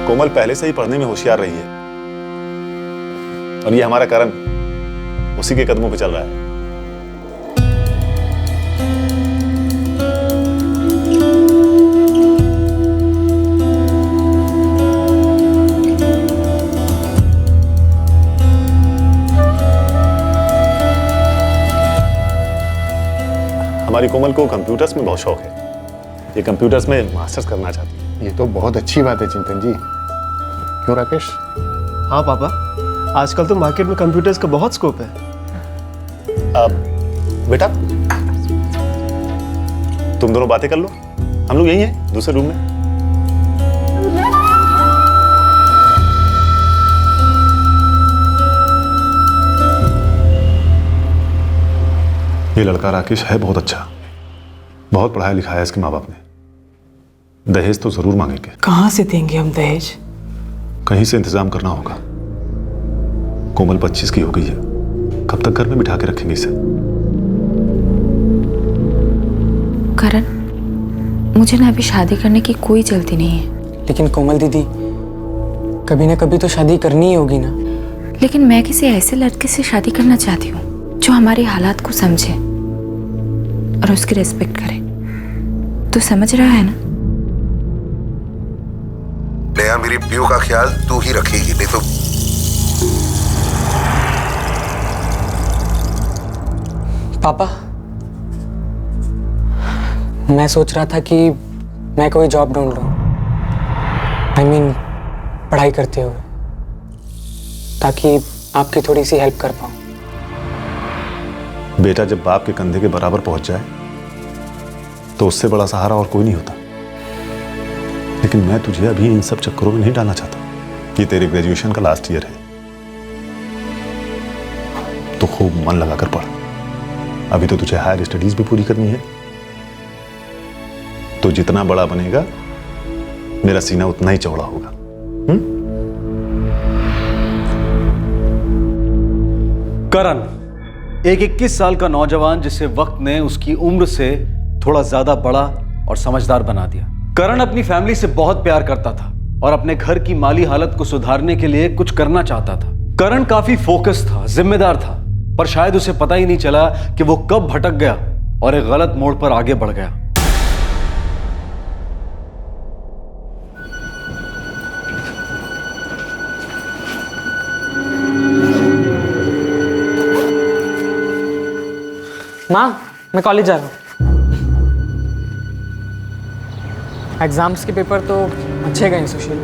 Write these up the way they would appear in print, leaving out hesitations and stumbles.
कोमल पहले से ही पढ़ने में होशियार रही है और ये हमारा करण उसी के कदमों पे चल रहा है। हमारी कोमल को कंप्यूटर्स में बहुत शौक है। ये कंप्यूटर्स में मास्टर्स करना चाहती है। ये तो बहुत अच्छी बात है चिंतन जी। क्यों राकेश? हाँ पापा, आजकल तो मार्केट में कंप्यूटर्स का बहुत स्कोप है। बेटा तुम दोनों बातें कर लो, हम लोग यही हैं दूसरे रूम में। ये लड़का राकेश है बहुत अच्छा, बहुत पढ़ाया लिखाया है इसके माँ बाप ने। दहेज तो जरूर मांगेंगे। कहाँ से देंगे हम दहेज? कहीं से इंतजाम करना होगा। कोमल 25 की हो गई है, कब तक घर में बिठा के रखेंगे इसे? करण, मुझे ना अभी शादी करने की कोई जल्दी नहीं है। लेकिन कोमल दीदी, कभी ना कभी तो शादी करनी ही होगी ना। लेकिन मैं किसी ऐसे लड़के से शादी करना चाहती हूँ जो हमारे हालात को समझे और उसकी रिस्पेक्ट करे। तू समझ रहा है ना? नेहा, मेरी पीयू का ख्याल तू ही रखेगी, नहीं तो। पापा, मैं सोच रहा था कि मैं कोई जॉब ढूंढ लूं। I mean, पढ़ाई करते हुए, ताकि आपकी थोड़ी सी हेल्प कर पाऊं। बेटा जब बाप के कंधे के बराबर पहुंच जाए तो उससे बड़ा सहारा और कोई नहीं होता। लेकिन मैं तुझे अभी इन सब चक्करों में नहीं डालना चाहता। ये तेरे ग्रेजुएशन का लास्ट ईयर है, तो खूब मन लगाकर पढ़। अभी तो तुझे हायर स्टडीज भी पूरी करनी है। तो जितना बड़ा बनेगा मेरा सीना उतना ही चौड़ा होगा। करण, एक 21 साल का नौजवान जिसे वक्त ने उसकी उम्र से थोड़ा ज्यादा बड़ा और समझदार बना दिया। करण अपनी फैमिली से बहुत प्यार करता था और अपने घर की माली हालत को सुधारने के लिए कुछ करना चाहता था। करण काफी फोकस था, जिम्मेदार था, पर शायद उसे पता ही नहीं चला कि वो कब भटक गया और एक गलत मोड़ पर आगे बढ़ गया। माँ, मैं कॉलेज जा रहा हूँ। एग्जाम्स के पेपर तो अच्छे गए सुशील।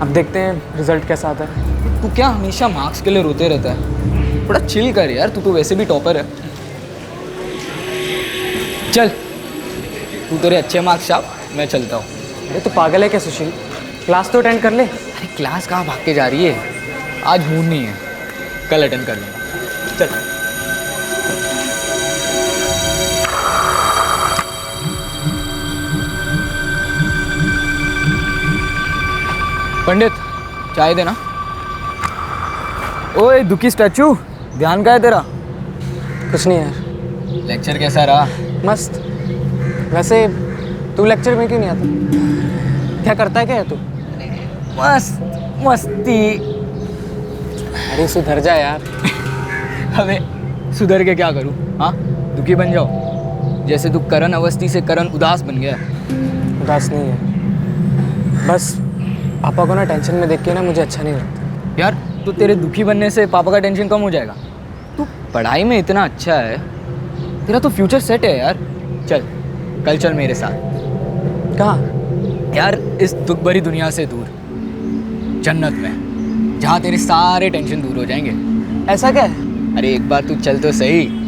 अब देखते हैं रिजल्ट कैसा आता है। तू क्या हमेशा मार्क्स के लिए रोते रहता है? थोड़ा चिल कर यार, तू तो वैसे भी टॉपर है। चल, तू तेरे अच्छे मार्क्स छाप, मैं चलता हूँ। अरे तो पागल है क्या सुशील? क्लास तो अटेंड कर ले। अरे क्लास कहाँ भाग के जा रही है? आज मूड नहीं है, कल अटेंड कर लूँगा। चल। पंडित, चाय देना। ओए दुखी स्टैचू, ध्यान का है तेरा? कुछ नहीं यार। लेक्चर कैसा रहा? मस्त। वैसे तू लेक्चर में क्यों नहीं आता? क्या करता है क्या है तू? मस्त मस्ती। अरे सुधर जा यार। अबे सुधर के क्या करूँ? हाँ, दुखी बन जाओ जैसे तू करण अवस्थी से करण उदास बन गया। उदास नहीं है, बस पापा को ना टेंशन में देख के ना मुझे अच्छा नहीं लगता। यार तो तेरे दुखी बनने से पापा का टेंशन कम हो जाएगा। तू पढ़ाई में इतना अच्छा है, तेरा तो फ्यूचर सेट है यार। चल कल चल मेरे साथ। कहाँ? यार इस दुख भरी दुनिया से दूर, जन्नत में, जहाँ तेरे सारे टेंशन दूर हो जाएंगे। ऐसा क्या है? अरे एक बार तू चल तो सही।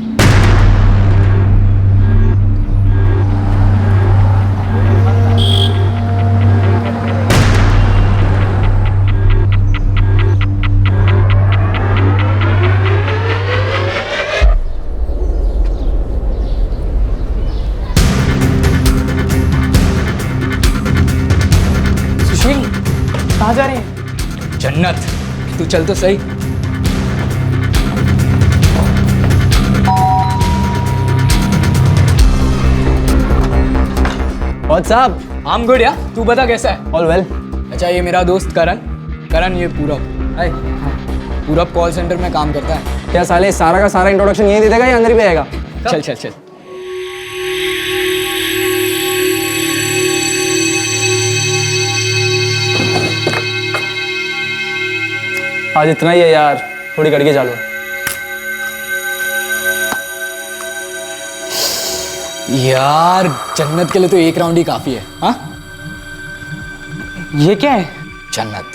कहाँ जा रही है? जन्नत, तू चल तो सही। What's up? I'm good यार, तू बता कैसा है? All well. अच्छा ये मेरा दोस्त करण, करण ये पूरब। हाय। पूरब कॉल सेंटर में काम करता है। क्या साले सारा का सारा इंट्रोडक्शन यही दे देगा या अंदर ही भी आएगा? चल चल चल। आज इतना ही है यार, थोड़ी करके चालू। यार जन्नत के लिए तो एक राउंड ही काफी है। हाँ ये क्या है? जन्नत।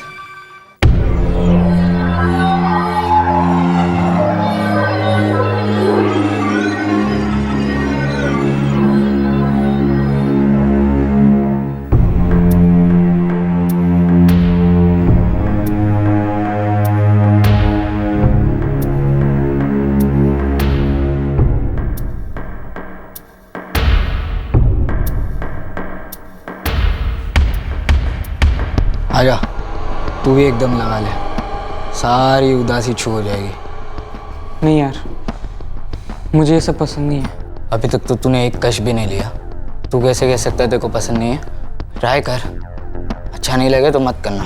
आजा, तू भी एकदम लगा ले, सारी उदासी छू हो जाएगी। नहीं यार, मुझे ये सब पसंद नहीं है। अभी तक तो तूने एक कश भी नहीं लिया, तू कैसे कह सकता है तेरे को पसंद नहीं है? ट्राई कर, अच्छा नहीं लगे तो मत करना।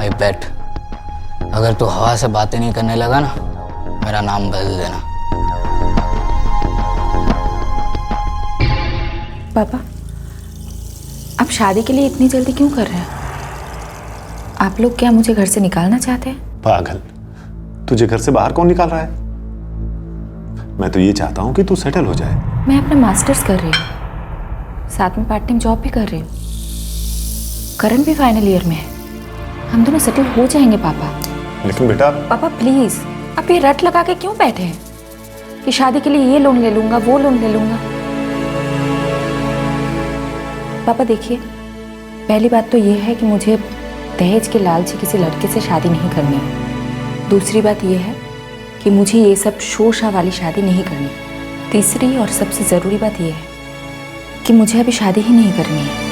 आई बेट अगर तू हवा से बातें नहीं करने लगा ना, मेरा नाम बदल देना। पापा, आप शादी के लिए इतनी जल्दी क्यों कर रहे हैं? आप लोग क्या मुझे घर से निकालना चाहते हैं? पागल, तुझे घर से बाहर कौन निकाल रहा है? मैं तो ये चाहता हूँ कि तू सेटल हो जाए। मैं अपना मास्टर्स कर रही हूँ, साथ में पार्ट टाइम जॉब भी कर रही हूँ। करण भी फाइनल ईयर में है, हम दोनों सेटल हो जाएंगे पापा। लेकिन बेटा। पापा प्लीज, आप ये रट लगा के क्यों बैठे हैं कि शादी के लिए ये लोन ले लूंगा, वो लोन ले लूंगा? पापा देखिए, पहली बात तो ये है कि मुझे दहेज के लालची किसी लड़के से शादी नहीं करनी है। दूसरी बात यह है कि मुझे ये सब शोर शाह वाली शादी नहीं करनी। तीसरी और सबसे ज़रूरी बात यह है कि मुझे अभी शादी ही नहीं करनी है।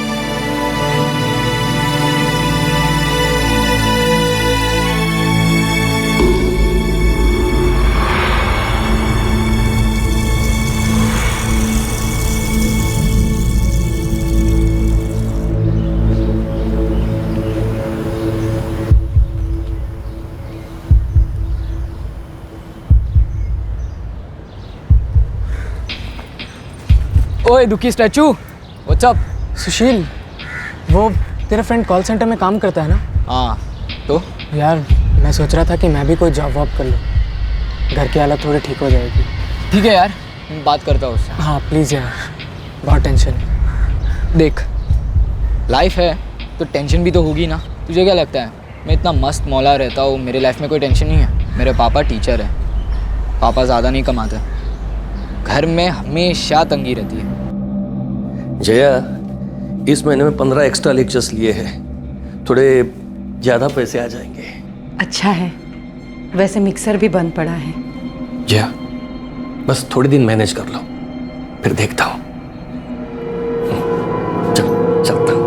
ओए दुखी स्टैचू, व्हाट्स अप? सुशील, वो तेरा फ्रेंड कॉल सेंटर में काम करता है ना? हाँ तो यार मैं सोच रहा था कि मैं भी कोई जॉब वॉब कर लूँ, घर की हालत थोड़ी ठीक हो जाएगी। ठीक है यार, मैं बात करता हूँ उससे। हाँ प्लीज़ यार, बहुत टेंशन है। देख, लाइफ है तो टेंशन भी तो होगी ना। तुझे क्या लगता है मैं इतना मस्त मौला रहता हूँ, मेरे लाइफ में कोई टेंशन नहीं है? मेरे पापा टीचर हैं, पापा ज़्यादा नहीं कमाते, घर में हमेशा तंगी रहती है। जया, इस महीने में 15 एक्स्ट्रा लेक्चर्स लिए हैं, थोड़े ज़्यादा पैसे आ जाएंगे। अच्छा है, वैसे मिक्सर भी बंद पड़ा है। जया, बस थोड़े दिन मैनेज कर लो, फिर देखता हूँ। चलता हूँ।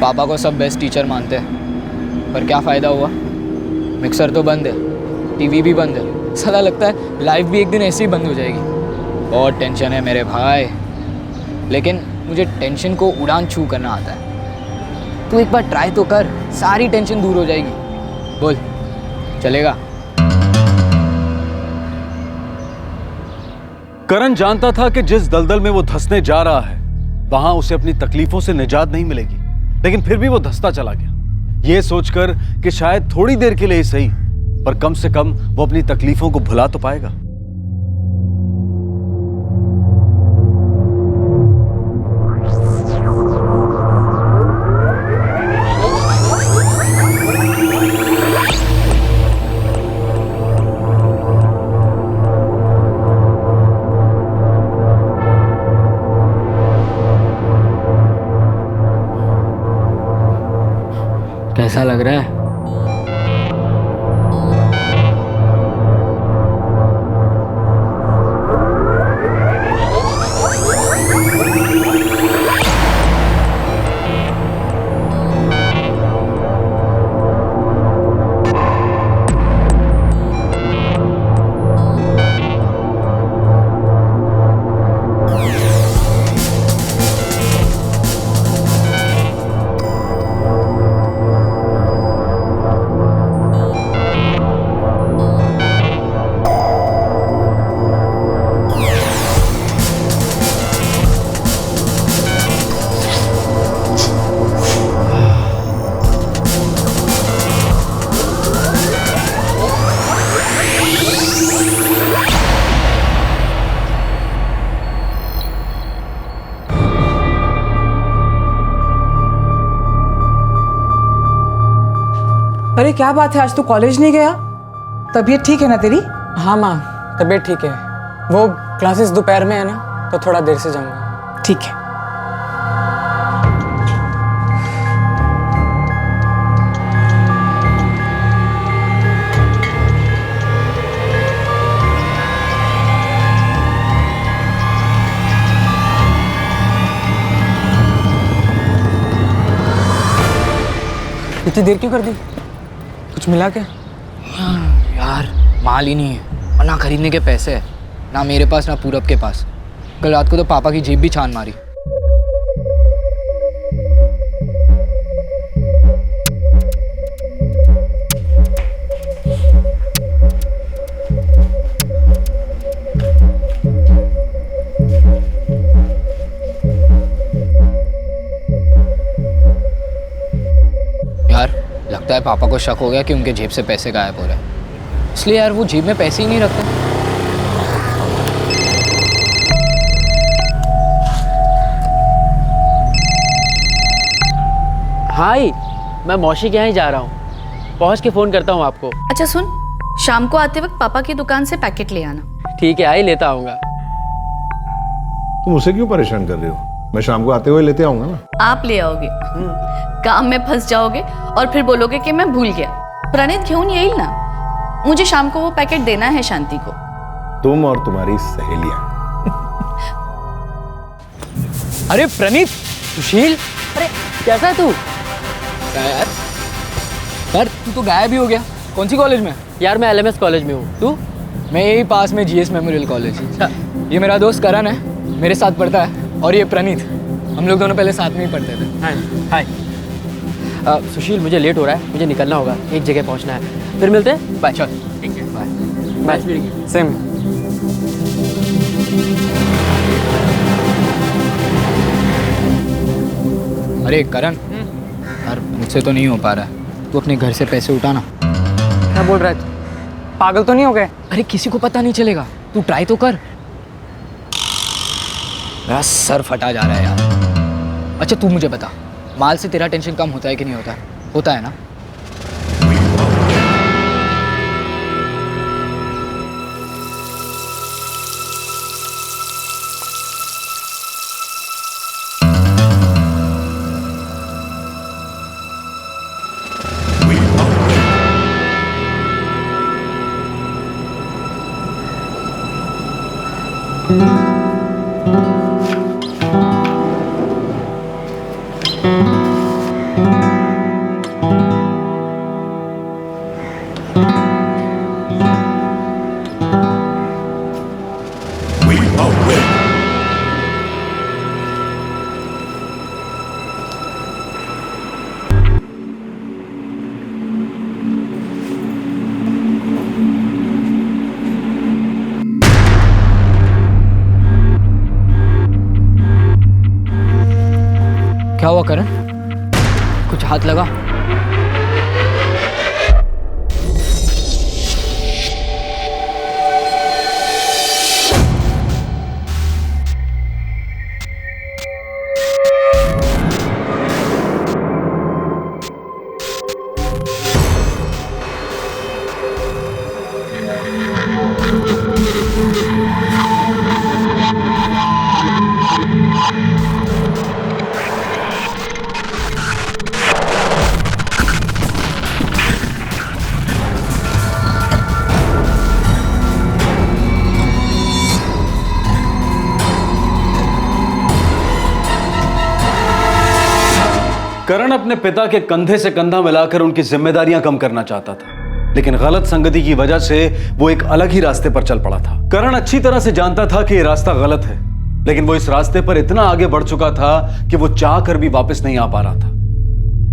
पापा को सब बेस्ट टीचर मानते हैं, पर क्या फ़ायदा हुआ? मिक्सर तो बंद है, टीवी भी बंद है, साला लगता है लाइफ भी एक दिन ऐसे ही बंद हो जाएगी। बहुत टेंशन है मेरे भाई, लेकिन मुझे टेंशन को उड़ान छू करना आता है। तू एक बार ट्राई तो कर, सारी टेंशन दूर हो जाएगी। बोल, चलेगा? करण जानता था कि जिस दलदल में वो धंसने जा रहा है वहां उसे अपनी तकलीफों से निजात नहीं मिलेगी, लेकिन फिर भी वो धंसता चला गया, ये सोचकर कि शायद थोड़ी देर के लिए ही सही, पर कम से कम वो अपनी तकलीफों को भुला तो पाएगा। कैसा लग रहा है? अरे क्या बात है, आज तू कॉलेज नहीं गया? तबीयत ठीक है ना तेरी? हाँ माँ, तबीयत ठीक है। वो क्लासेस दोपहर में है ना, तो थोड़ा देर से जाऊँगा। ठीक है। इतनी देर क्यों कर दी? कुछ मिला क्या? यार माल ही नहीं है और ना खरीदने के पैसे है, ना मेरे पास ना पूरब के पास। कल रात को तो पापा की जेब भी छान मारी। यार लगता है पापा को शक हो गया कि उनके जेब से पैसे गायब हो रहे हैं, इसलिए यार वो जेब में पैसे ही नहीं रखते। हाय, मैं मौसी के यहाँ ही जा रहा हूँ, पहुँच के फ़ोन करता हूँ आपको। अच्छा सुन, शाम को आते वक्त पापा की दुकान से पैकेट ले आना। ठीक है, आई लेता आऊँगा। तुम उसे क्यों परेशान कर रहे हो? मैं शाम को आते हुए लेते आऊंगा ना। आप ले आओगे, काम में फंस जाओगे और फिर बोलोगे कि मैं भूल गया। प्रणीत घेऊन येईल ना, मुझे शाम को वो पैकेट देना है शांति को। तुम और तुम्हारी सहेलियां। अरे प्रणीत, सुशील, अरे कैसा है तू? क्या यार तू तो गायब ही हो गया। कौन सी कॉलेज में? यार मैं LMS कॉलेज में हूँ। तू? मैं यही पास में GS मेमोरियल कॉलेज। ये मेरा दोस्त करण है, मेरे साथ पढ़ता है, और ये प्रणीत, हम लोग दोनों पहले साथ में ही पढ़ते थे। हाय। सुशील, मुझे लेट हो रहा है, मुझे निकलना होगा, एक जगह पहुँचना है। फिर मिलते हैं। बाय। चल ठीक है, बाय। बाय। सेम। अरे करण, यार मुझसे तो नहीं हो पा रहा है, तू अपने घर से पैसे उठाना। क्या बोल रहा है? पागल तो नहीं हो गए? अरे किसी को पता नहीं चलेगा, तू ट्राई तो कर। मेरा सर फटा जा रहा है यार। अच्छा तू मुझे बता, माल से तेरा टेंशन कम होता है कि नहीं होता? होता है ना? क्या हुआ करण? कुछ हाथ लगा? करण अपने पिता के कंधे से कंधा मिलाकर उनकी जिम्मेदारियां कम करना चाहता था, लेकिन गलत संगति की वजह से वो एक अलग ही रास्ते पर चल पड़ा था। करण अच्छी तरह से जानता था कि ये रास्ता गलत है, लेकिन वो इस रास्ते पर इतना आगे बढ़ चुका था कि वो चाह कर भी वापस नहीं आ पा रहा था।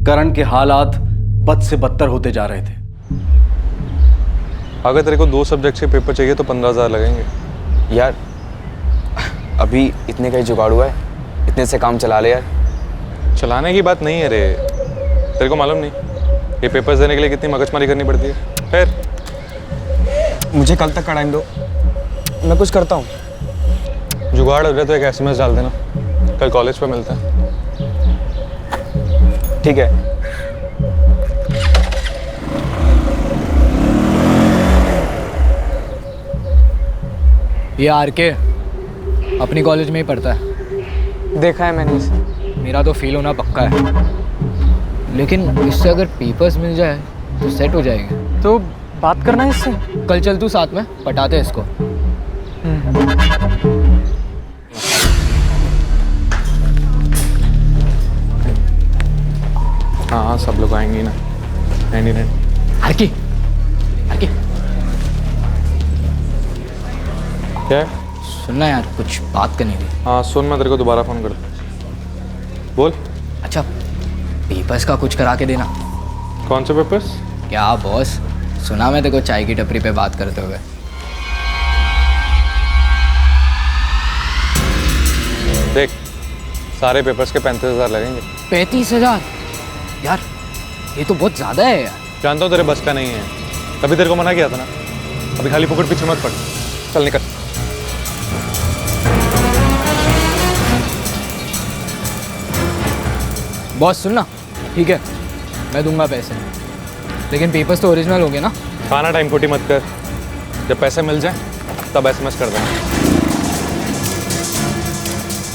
करण के हालात बद से बदतर होते जा रहे थे। अगर तेरे को 2 सब्जेक्ट के पेपर चाहिए तो 15,000 लगेंगे। यार अभी इतने का ही जुगाड़ हुआ है, इतने से काम चला ले यार। चलाने की बात नहीं है रे, तेरे को मालूम नहीं ये पेपर्स देने के लिए कितनी मगजमारी करनी पड़ती है। फिर मुझे कल तक का टाइम दो, मैं कुछ करता हूँ। जुगाड़ हो जाए तो एक SMS डाल देना, कल कॉलेज पे मिलते हैं। ठीक है। ये आरके अपनी कॉलेज में ही पढ़ता है। देखा है मैंने इसे। मेरा तो फील होना पक्का है, लेकिन इससे अगर पेपर्स मिल जाए तो सेट हो जाएंगे। तो बात करना है इससे। कल चल तू साथ में, पटाते हैं इसको। हाँ हाँ, सब लोग आएंगे ना। नहीं आरके, आरके क्या है? सुनना यार, कुछ बात करनी थी। हाँ सुन, मैं तेरे को दोबारा फ़ोन कर बोल। अच्छा, पेपर्स का कुछ करा के देना। कौन से पेपर्स? क्या बॉस, सुना मैं तेरे को चाय की टपरी पे बात करते हुए। देख, सारे पेपर्स के 35,000 लगेंगे। 35,000? यार ये तो बहुत ज़्यादा है यार। जानता हूँ तेरे बस का नहीं है, तभी तेरे को मना किया था ना। अभी खाली पकड़ पीछे मत पड़, चल निकल। बॉस सुनना, ठीक है मैं दूंगा पैसे, लेकिन पेपर्स तो ओरिजिनल हो गए ना। खाना टाइम खोटी मत कर, जब पैसे मिल जाए तब SMS कर देना।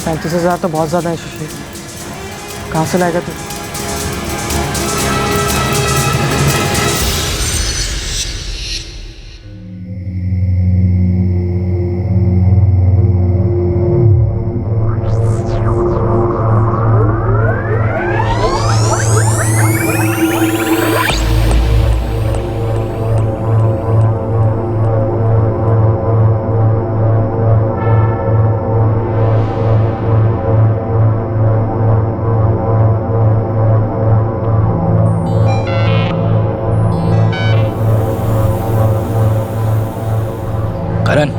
35,000 तो बहुत ज़्यादा है सुशील, कहाँ से लाएगा तू? करण,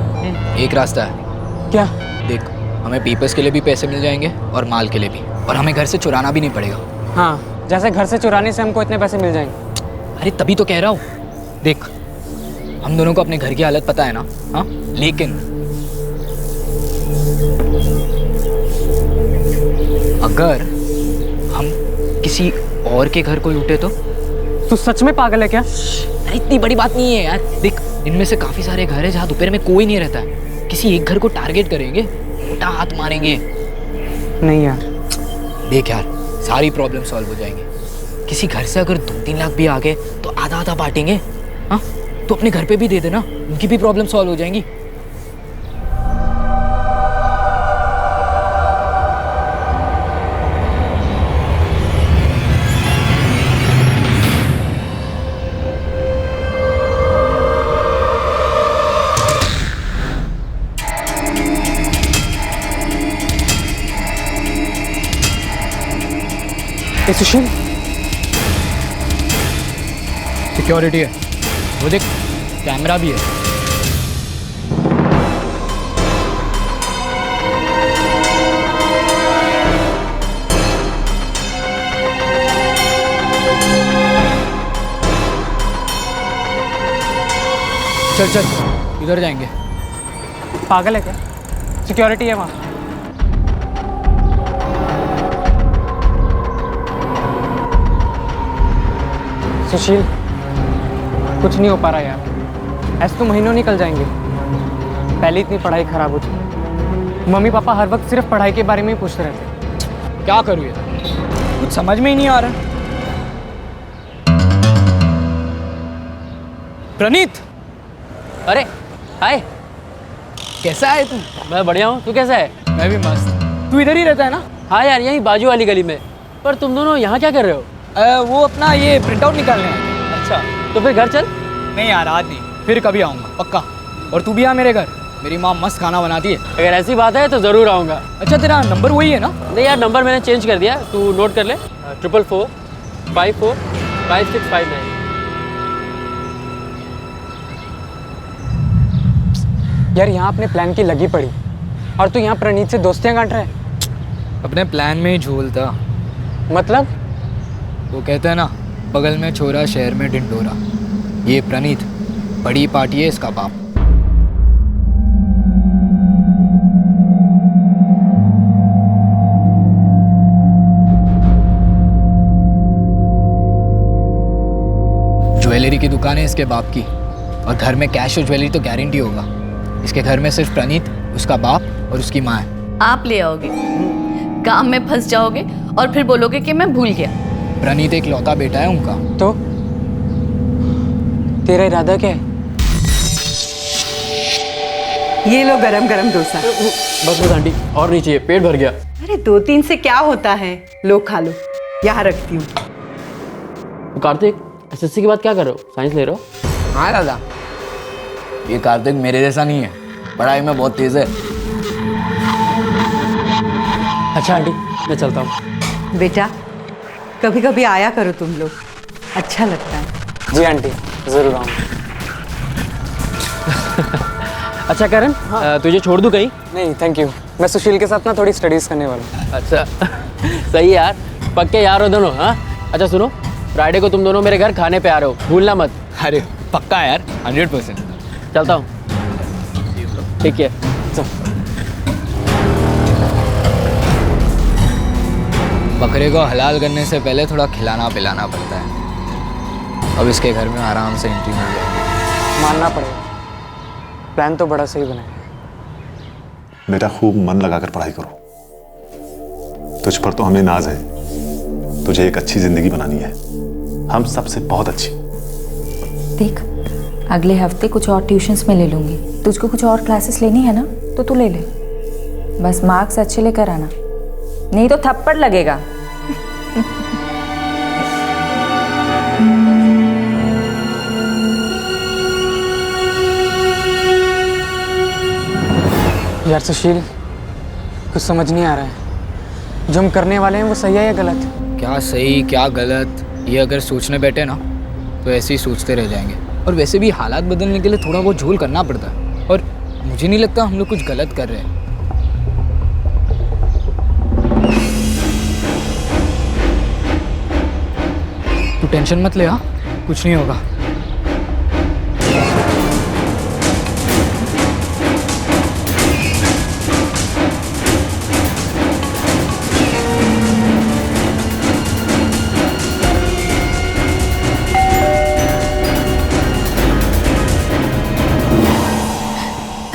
एक रास्ता है। क्या? देख, हमें पेपर्स के लिए भी पैसे मिल जाएंगे और माल के लिए भी, और हमें घर से चुराना भी नहीं पड़ेगा। हाँ, जैसे घर से चुराने से हमको इतने पैसे मिल जाएंगे। अरे तभी तो कह रहा हूँ। देख, हम दोनों को अपने घर की हालत पता है ना। हाँ, लेकिन अगर हम किसी और के घर को लूटे तो? तू सच में पागल है क्या? अरे इतनी बड़ी बात नहीं है यार। देख, इनमें से काफी सारे घर है जहाँ दोपहर में कोई नहीं रहता है। किसी एक घर को टारगेट करेंगे, मोटा हाथ मारेंगे। नहीं यार। देख यार, सारी प्रॉब्लम सॉल्व हो जाएंगी। किसी घर से अगर 2-3 लाख भी आ गए तो आधा आधा बांटेंगे। हाँ, तो अपने घर पे भी दे देना, उनकी भी प्रॉब्लम सॉल्व हो जाएंगी। सुशील, सिक्योरिटी है वो, देख कैमरा भी है। चल चल, इधर जाएंगे। पागल है क्या? सिक्योरिटी है वहाँ। सुशील, कुछ नहीं हो पा रहा यार। ऐसे तो महीनों निकल जाएंगे। पहले इतनी पढ़ाई खराब हो चुकी, मम्मी पापा हर वक्त सिर्फ पढ़ाई के बारे में ही पूछते रहते। क्या करूँ ये, कुछ समझ में ही नहीं आ रहा। प्रणीत, अरे हाय, कैसा है तू? मैं बढ़िया हूँ, तू कैसा है? मैं भी मस्त। तू इधर ही रहता है ना? हाँ यार, यहीं बाजू वाली गली में। पर तुम दोनों यहाँ क्या कर रहे हो? वो अपना ये प्रिंट आउट निकालने आए। अच्छा, तो फिर घर चल। नहीं यार, आज नहीं, फिर कभी आऊँगा पक्का। और तू भी आ मेरे घर, मेरी माँ मस्त खाना बनाती है। अगर ऐसी बात है तो ज़रूर आऊँगा। अच्छा, तेरा नंबर वही है ना? नहीं यार, नंबर मैंने चेंज कर दिया, तू नोट कर ले। 444 54 5659। यार यहाँ अपने प्लान की लगी पड़ी और तू यहाँ प्रणीत से दोस्तियाँ गांठ रहा है। अपने प्लान में ही झोलता। मतलब? वो कहते हैं ना, बगल में छोरा शहर में ढिंढोरा। ये प्रणीत बड़ी पार्टी है, इसका बाप। ज्वेलरी की दुकान है इसके बाप की, और घर में कैश और ज्वेलरी तो गारंटी होगा। इसके घर में सिर्फ प्रणीत, उसका बाप और उसकी माँ है। आप ले आओगे, काम में फंस जाओगे और फिर बोलोगे कि मैं भूल गया। प्रणीत एक लौता बेटा है उनका। तो तेरा इरादा क्या है? ये लो गरम गरम डोसा। बस बस आंटी, और नहीं चाहिए, पेट भर गया। अरे 2-3 से क्या होता है, लो खा लो, यहाँ रखती हूँ। कार्तिक, एसएससी के बाद क्या कर रहे हो? साइंस ले रहे हो? हाँ दादा, ये कार्तिक मेरे जैसा नहीं है, पढ़ाई में बहुत तेज है। अच्छा आंटी, मैं चलता हूँ। बेटा कभी कभी आया करो तुम लोग, अच्छा लगता है। जी आंटी, जरूर आऊँगा। अच्छा करण, तुझे छोड़ दूँ कहीं? नहीं थैंक यू, मैं सुशील के साथ ना थोड़ी स्टडीज करने वाला हूँ। अच्छा सही है यार, पक्के यार हो दोनों। हाँ अच्छा सुनो, फ्राइडे को तुम दोनों मेरे घर खाने पे आ रहे हो, भूलना मत। अरे पक्का यार, 100%। चलता हूँ। ठीक है, बकरे को हलाल करने से पहले थोड़ा खिलाना पिलाना पड़ता है। अब इसके घर में आराम से एंट्री मिल जाएगी। मानना पड़ेगा, प्लान तो बड़ा सही बना है। बेटा खूब मन लगाकर पढ़ाई करो, तुझ पर तो हमें नाज है। तुझे एक अच्छी जिंदगी बनानी है, हम सबसे बहुत अच्छी। देख, अगले हफ्ते कुछ और ट्यूशन्स में ले लूंगी। तुझको कुछ और क्लासेस लेनी है ना, तो तू ले ले। बस मार्क्स अच्छे लेकर आना, नहीं तो थप्पड़ लगेगा। यार सुशील, कुछ समझ नहीं आ रहा है, जो हम करने वाले हैं वो सही है या गलत? क्या सही क्या गलत, ये अगर सोचने बैठे ना तो ऐसे ही सोचते रह जाएंगे। और वैसे भी हालात बदलने के लिए थोड़ा बहुत झोल करना पड़ता है, और मुझे नहीं लगता हम लोग कुछ गलत कर रहे हैं। तू टेंशन मत ले, हाँ कुछ नहीं होगा।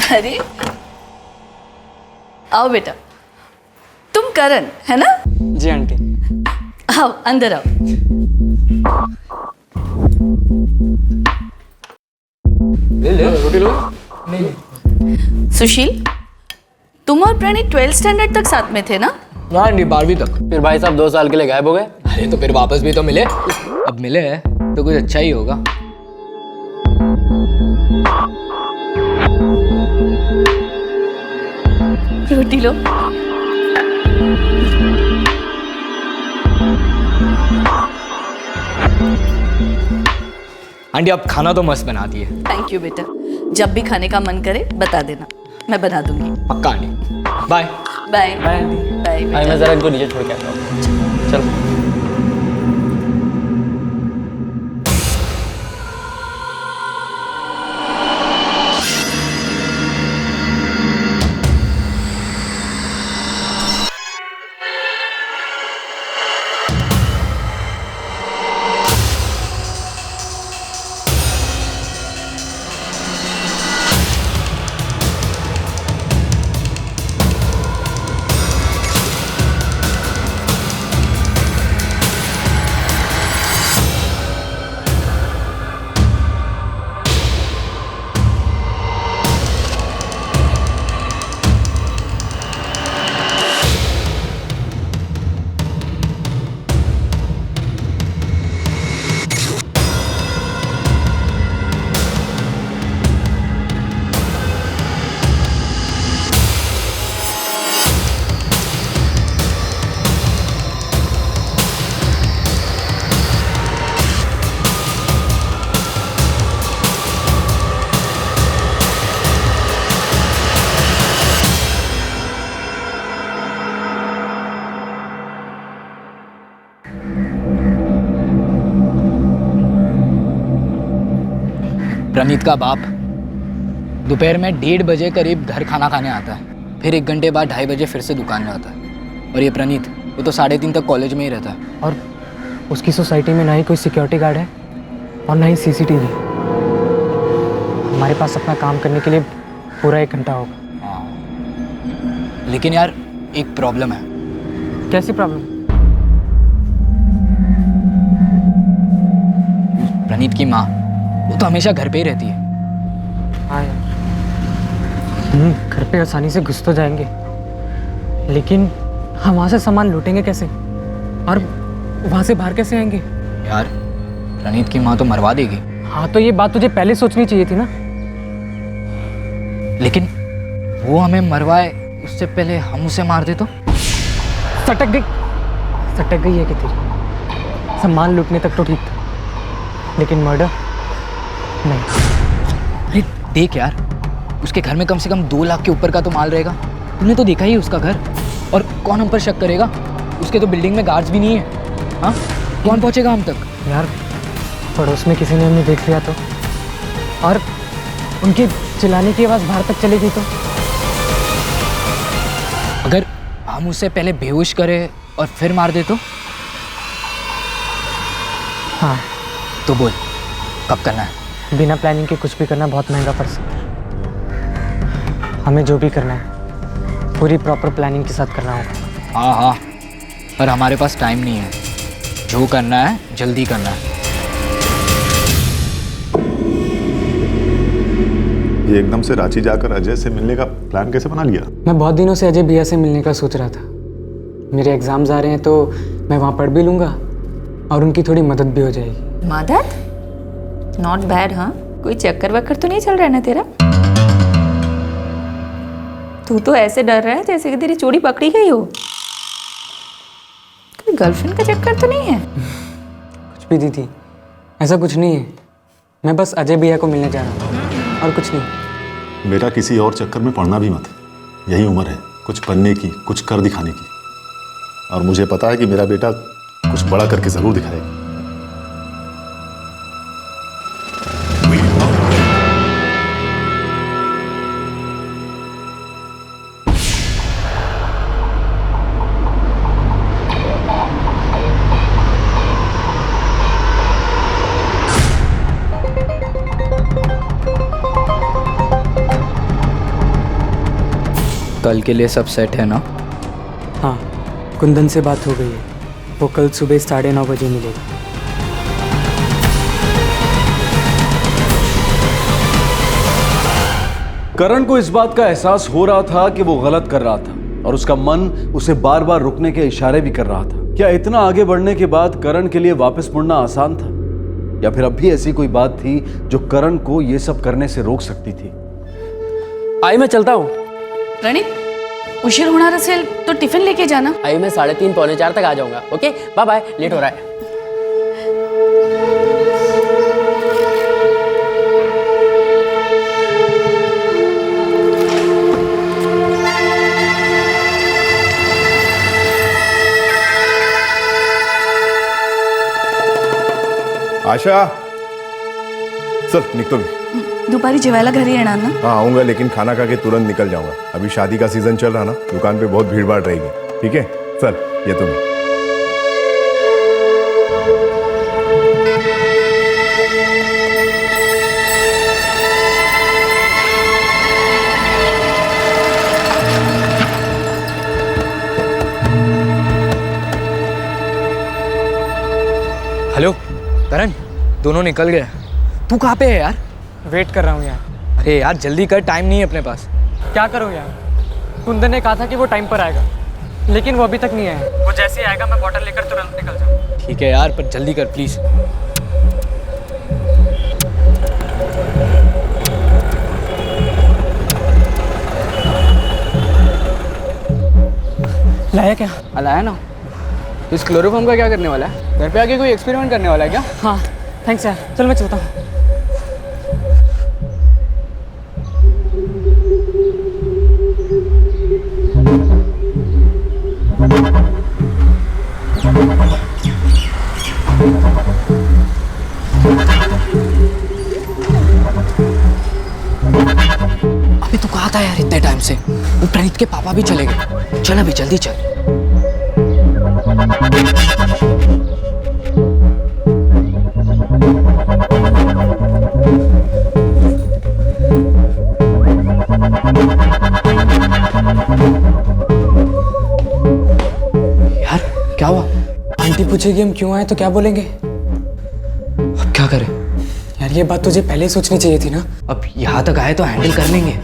अरे आओ बेटा, तुम करण है ना? जी आंटी। आओ अंदर आओ। ले रोटी लो। सुशील, तुम और प्रणीत 12th स्टैंडर्ड तक साथ में थे ना? हाँ आंटी, 12वीं तक। फिर भाई साहब 2 साल के लिए गायब हो गए। अरे तो फिर वापस भी तो मिले। अब मिले हैं तो कुछ अच्छा ही होगा। रोटी लो। आंटी आप खाना तो मस्त बनाती है। थैंक यू बेटा, जब भी खाने का मन करे बता देना, मैं बना दूंगी। पक्का aunty, bye bye bye aunty. Bye मैं जरा इनको नीचे छोड़ के आता हूँ। चलो। प्रणीत का बाप दोपहर में 1:30 बजे करीब घर खाना खाने आता है, फिर 1 घंटे बाद 2:30 बजे फिर से दुकान में आता है। और ये प्रणीत, वो तो 3:30 तक कॉलेज में ही रहता है। और उसकी सोसाइटी में ना ही कोई सिक्योरिटी गार्ड है और ना ही सीसीटीवी। हमारे पास अपना काम करने के लिए पूरा 1 घंटा होगा। लेकिन यार एक प्रॉब्लम है। कैसी प्रॉब्लम? प्रणीत की माँ, वो तो हमेशा घर पे ही रहती है। हाँ यार, घर पे आसानी से घुस तो जाएंगे, लेकिन हम वहाँ से सामान लूटेंगे कैसे? और वहाँ से बाहर कैसे आएंगे? यार प्रणीत की माँ तो मरवा देगी। हाँ, तो ये बात तुझे पहले सोचनी चाहिए थी ना। लेकिन वो हमें मरवाए उससे पहले हम उसे मार दे तो? सटक गई है कि तेरी। सामान लूटने तक तो ठीक था, लेकिन मर्डर नहीं। अरे देख यार, उसके घर में कम से कम 2 लाख के ऊपर का तो माल रहेगा। तुमने तो देखा ही उसका घर। और कौन हम पर शक करेगा? उसके तो बिल्डिंग में गार्ड्स भी नहीं है। हाँ, कौन पहुंचेगा हम तक? यार पड़ोस में किसी ने हमें देख लिया तो, और उनके चिल्लाने की आवाज़ बाहर तक चली गई तो? अगर हम उसे पहले बेहोश करें और फिर मार दे तो? हाँ। तो बोल, कब करना है? बिना प्लानिंग के कुछ भी करना बहुत महंगा पड़ सकता है। हमें जो भी करना है पूरी प्रॉपर प्लानिंग के साथ करना होगा। हाँ हाँ, पर हमारे पास टाइम नहीं है। जो करना है जल्दी करना है। ये एकदम से रांची जाकर अजय से मिलने का प्लान कैसे बना लिया? मैं बहुत दिनों से अजय भैया से मिलने का सोच रहा था। मेरे एग्जाम्स आ रहे हैं तो मैं वहाँ पढ़ भी लूँगा और उनकी थोड़ी मदद भी हो जाएगी। मदद? Not bad. हाँ, कोई चक्कर वक्कर तो नहीं चल रहा है ना तेरा? तू तो ऐसे डर रहा है जैसे कि तेरी चोरी पकड़ी गई हो। कोई गर्लफ्रेंड का चक्कर तो नहीं है? कुछ भी दीदी, ऐसा कुछ नहीं है। मैं बस अजय भैया को मिलने जा रहा हूँ और कुछ नहीं। बेटा, किसी और चक्कर में पड़ना भी मत। यही उम्र है कुछ बनने की, कुछ कर दिखाने की। और मुझे पता है कि मेरा बेटा कुछ बड़ा करके जरूर दिखाएगा। कल के लिए सब सेट है ना? हाँ, कुंदन से बात हो गई है। वो कल सुबह 9:30 बजे मिलेगा। करण को इस बात का एहसास हो रहा था कि वो गलत कर रहा था और उसका मन उसे बार बार रुकने के इशारे भी कर रहा था। क्या इतना आगे बढ़ने के बाद करण के लिए वापस मुड़ना आसान था, या फिर अब भी ऐसी कोई बात थी जो करण को ये सब करने से रोक सकती थी? आई मैं चलता हूँ। प्रणीत, उशीर होना असेल तो टिफिन लेके जाना। आई मैं 3:30 पौने 4 तक आ जाऊंगा। ओके, बाय बाय, लेट हो रहा है। आशा, चल निकतो मी। दुपारी जेवायला घरी येणार ना? हाँ आऊंगा, लेकिन खाना खा के तुरंत निकल जाऊंगा। अभी शादी का सीजन चल रहा ना, दुकान पे बहुत भीड़ भाड़ रहेगी। ठीक है, चल ये तुम्हें। हेलो करण, दोनों निकल गए। तू कहाँ पे है यार? वेट कर रहा हूँ यार। अरे यार जल्दी कर, टाइम नहीं है अपने पास। क्या करूँ यार? कुंदन ने कहा था कि वो टाइम पर आएगा, लेकिन वो अभी तक नहीं आया। वो जैसे ही आएगा मैं बॉटल लेकर तुरंत निकल जाऊँ। ठीक है यार, पर जल्दी कर प्लीज। लाया क्या? लाया ना। इस क्लोरोफॉर्म का क्या करने वाला है? घर पे आके कोई एक्सपेरिमेंट करने वाला है क्या? हाँ थैंक्स यार, चल मैं चलता हूँ। अभी तू कहाँ था यार इतने टाइम से? वो प्रणीत के पापा भी चले गए। चल अभी जल्दी चल। पूछेगी हम क्यों आए तो क्या बोलेंगे? अब क्या करें यार, ये बात तुझे पहले ही सोचनी चाहिए थी ना। अब यहाँ तक आए तो हैंडल कर लेंगे।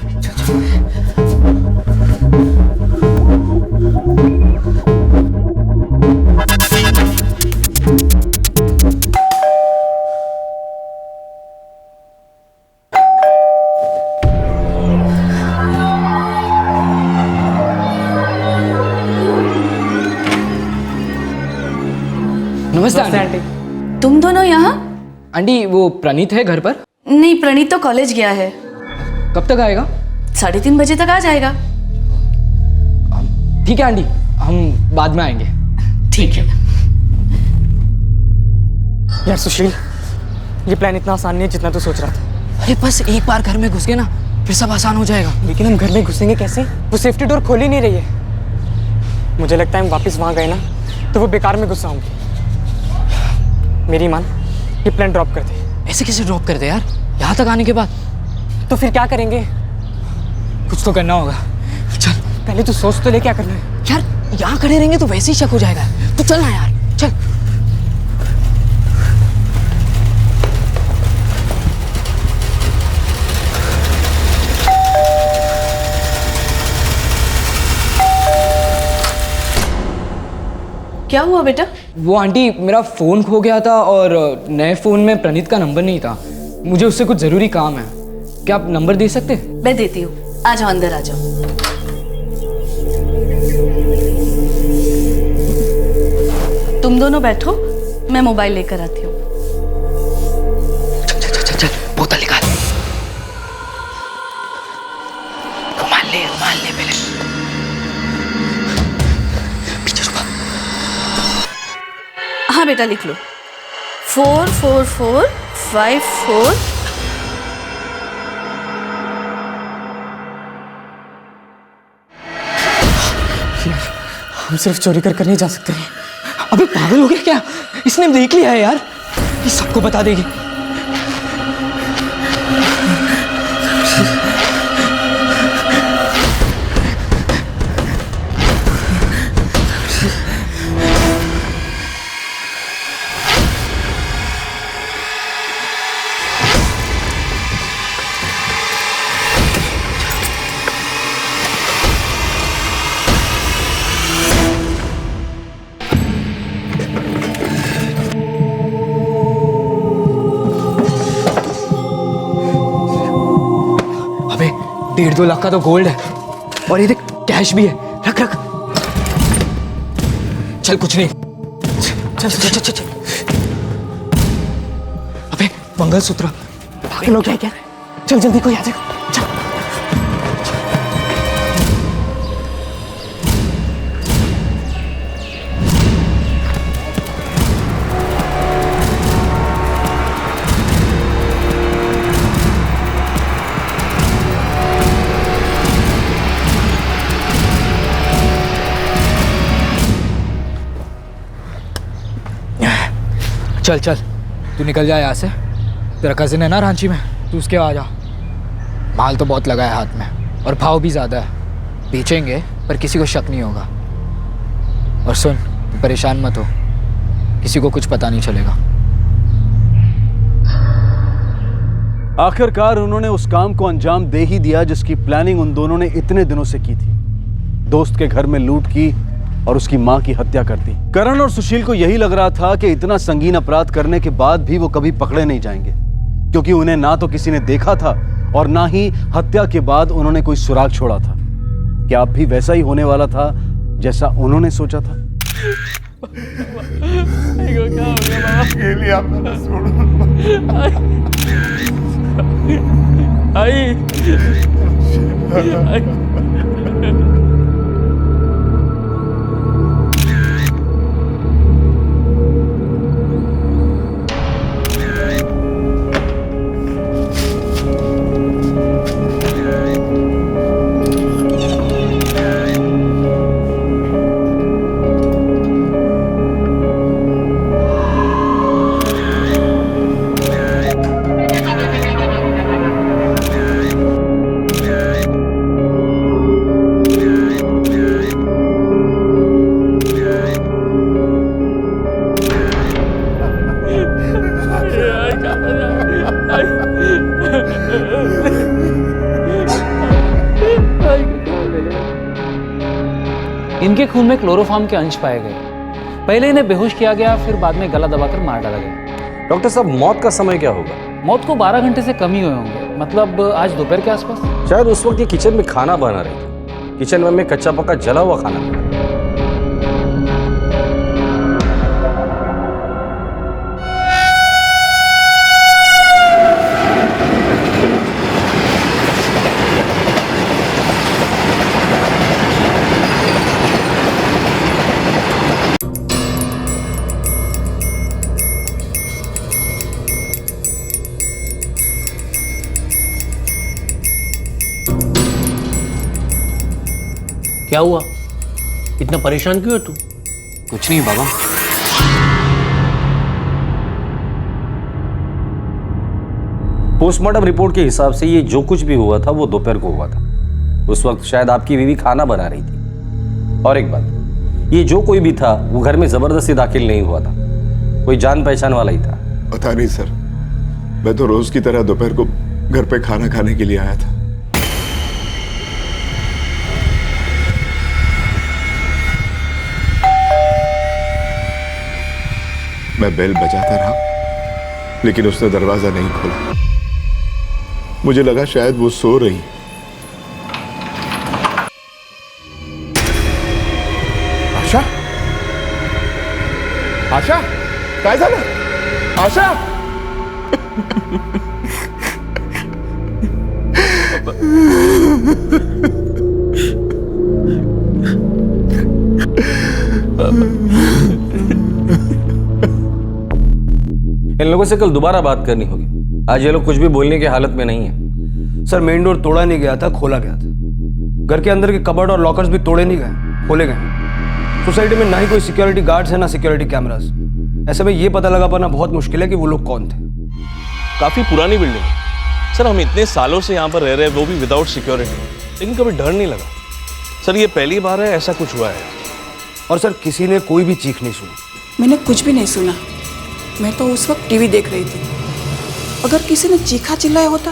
नमस्ते आंटी। तुम दोनों यहाँ? आंटी वो प्रणीत है घर पर? नहीं, प्रणीत तो कॉलेज गया है। कब तक आएगा? 3:30 बजे तक आ जाएगा। ठीक है आंटी, हम बाद में आएंगे। ठीक है। यार सुशील, ये प्लान इतना आसान नहीं है जितना तू सोच रहा था। अरे बस एक बार घर में घुस गए ना फिर सब आसान हो जाएगा। लेकिन हम घर में घुसेंगे कैसे? वो सेफ्टी डोर खोल ही नहीं रही है। मुझे लगता है हम वापस वहां गए ना तो वो बेकार में गुस्सा होंगे। मेरी मान, ये प्लान ड्रॉप कर दे। ऐसे कैसे ड्रॉप कर दे यार, यहाँ तक आने के बाद? तो फिर क्या करेंगे? कुछ तो करना होगा। चल पहले तू सोच तो ले क्या करना है। यार यहाँ खड़े रहेंगे तो वैसे ही शक हो जाएगा। तू चल ना यार, चल। क्या हुआ बेटा? वो आंटी मेरा फ़ोन खो गया था और नए फ़ोन में प्रणीत का नंबर नहीं था। मुझे उससे कुछ ज़रूरी काम है। क्या आप नंबर दे सकते? मैं देती हूँ, आ जाओ अंदर आ जाओ। तुम दोनों बैठो, मैं मोबाइल लेकर आती हूँ। चल बोतल निकाल। रुमाल ले पहले। पीछे छुपा। हाँ बेटा लिख लो। 44454। हम सिर्फ चोरी कर नहीं जा सकते। अबे पागल हो गया क्या? इसने देख लिया है यार, ये सबको बता देगी। अबे 1.5-2 लाख का तो गोल्ड है और ये देख कैश भी है। रख रख। चल कुछ नहीं। चल चल चल चल। अबे मंगलसूत्र। पागल हो गया क्या? चल जल्दी कोई आ जाएगा। चल। चल चल तू निकल जा यहाँ से। तेरा कजिन है ना रांची में, तू उसके आ जा। माल तो बहुत लगा है हाथ में और भाव भी ज़्यादा है। बेचेंगे पर किसी को शक नहीं होगा। और सुन, तू परेशान मत हो, किसी को कुछ पता नहीं चलेगा। आखिरकार उन्होंने उस काम को अंजाम दे ही दिया जिसकी प्लानिंग उन दोनों ने इतने दिनों से की थी। दोस्त के घर में लूट की और उसकी मां की हत्या कर दी। करण और सुशील को यही लग रहा था कि इतना संगीन अपराध करने के बाद भी वो कभी पकड़े नहीं जाएंगे, क्योंकि उन्हें ना तो किसी ने देखा था और ना ही हत्या के बाद उन्होंने कोई सुराग छोड़ा था। क्या अब भी वैसा ही होने वाला था जैसा उन्होंने सोचा था? इनके खून में क्लोरोफॉर्म के अंश पाए गए। पहले इन्हें बेहोश किया गया, फिर बाद में गला दबाकर मार डाला गया। डॉक्टर साहब, मौत का समय क्या होगा? मौत को 12 घंटे से कम ही हुए होंगे, मतलब आज दोपहर के आसपास। शायद उस वक्त ये किचन में खाना बना रही थी। किचन में कच्चा पक्का जला हुआ खाना मिला। क्या हुआ? इतना परेशान क्यों है तू? कुछ नहीं बाबा। पोस्टमार्टम रिपोर्ट के हिसाब से ये जो कुछ भी हुआ था वो दोपहर को हुआ था। उस वक्त शायद आपकी बीवी खाना बना रही थी। और एक बात, ये जो कोई भी था वो घर में जबरदस्ती दाखिल नहीं हुआ था, कोई जान पहचान वाला ही था। पता नहीं सर, मैं तो रोज की तरह दोपहर को घर पे खाना खाने के लिए आया था। मैं बेल बजाता रहा, लेकिन उसने दरवाजा नहीं खोला। मुझे लगा शायद वो सो रही। आशा, आशा, काय झालं? आशा, इन लोगों से कल दोबारा बात करनी होगी। आज ये लोग कुछ भी बोलने की हालत में नहीं है। सर, मेन डोर तोड़ा नहीं गया था, खोला गया था। घर के अंदर के कबर्ड और लॉकर्स भी तोड़े नहीं गए, खोले गए। सोसाइटी में ना ही कोई सिक्योरिटी गार्ड्स है, ना सिक्योरिटी कैमरास। ऐसे में ये पता लगा पाना बहुत मुश्किल है कि वो लोग कौन थे। काफी पुरानी बिल्डिंग है सर, हम इतने सालों से यहाँ पर रह रहे हैं, वो भी विदाउट सिक्योरिटी, लेकिन कभी डर नहीं लगा। सर, ये पहली बार है ऐसा कुछ हुआ है। और सर, किसी ने कोई भी चीख नहीं सुनी। मैंने कुछ भी नहीं सुना। मैं तो उस वक्त टीवी देख रही थी। अगर किसी ने चीखा चिल्लाया होता